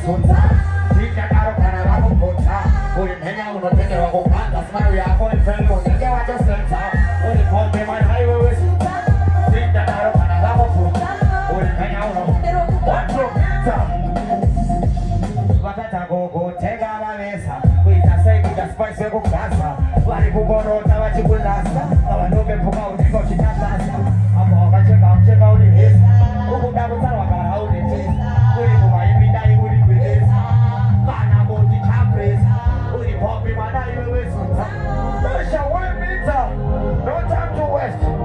순사 진짜 따로 가나가고 보자 우린 해냐고는 되게하고 반다 스마일이야 보는 펠로 내게 와줘 센터 우린 본대만 하이웨이 순사 진짜 따로 가나가고 보자 우린 해냐고는 완전 자 와타타고 고체가 맘에서 의자 세기가 스파이스 공가사 와리 부모로 나와지 불났어 너와 누게 부가 우리 것이 나타났어 아무가 제가 우리 회사 오군다고 살아가 우리 회사 우리 부가 입니다 우리 회사 만나보지 참회사 우리 법비만 하이웨이 순사 너 샤워에 미터 No time to waste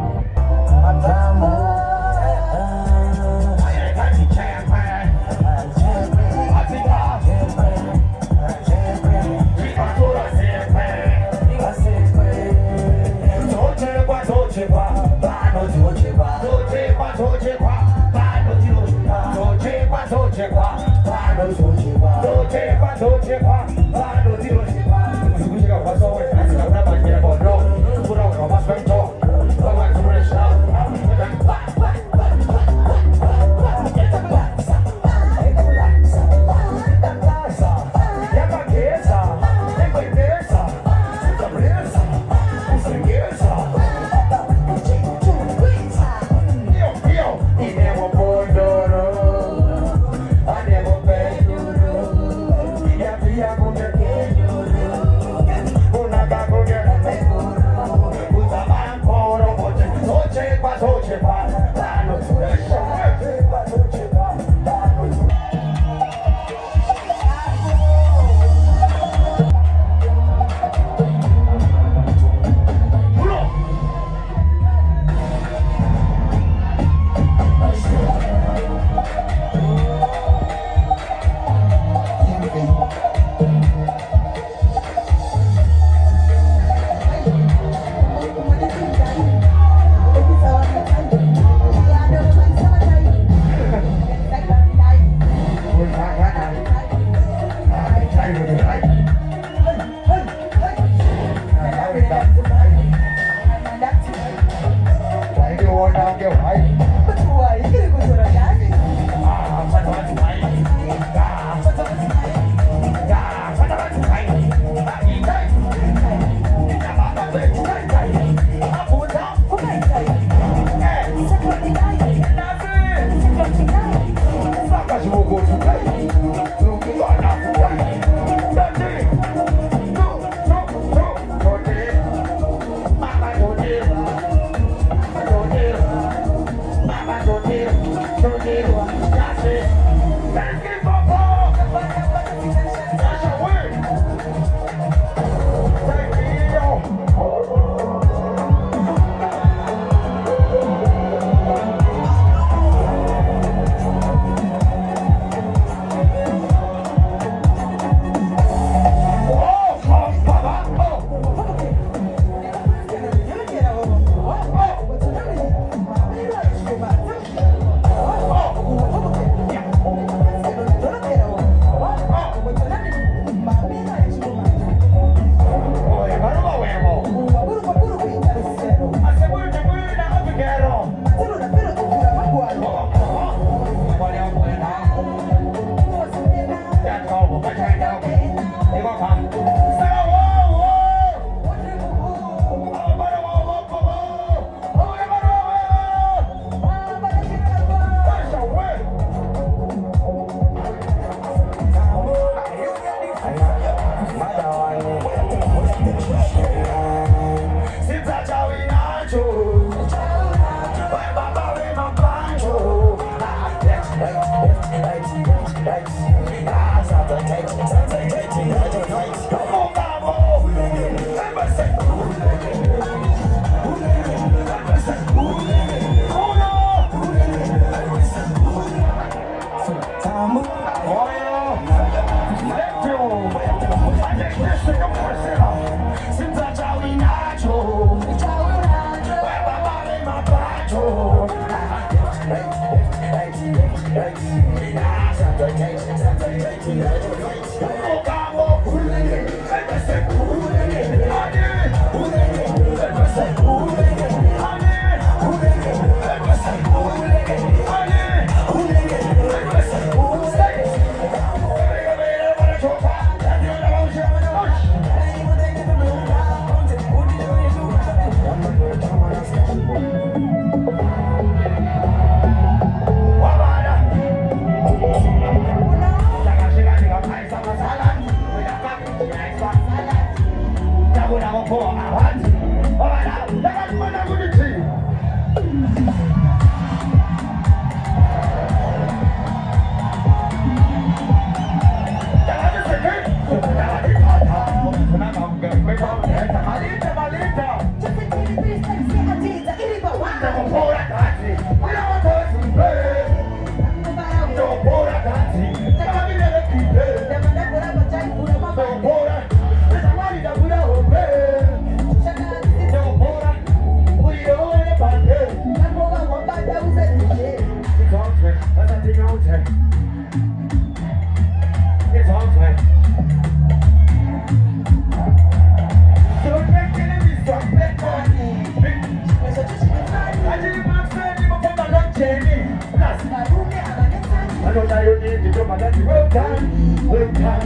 know now you need to come and let me well done, well done.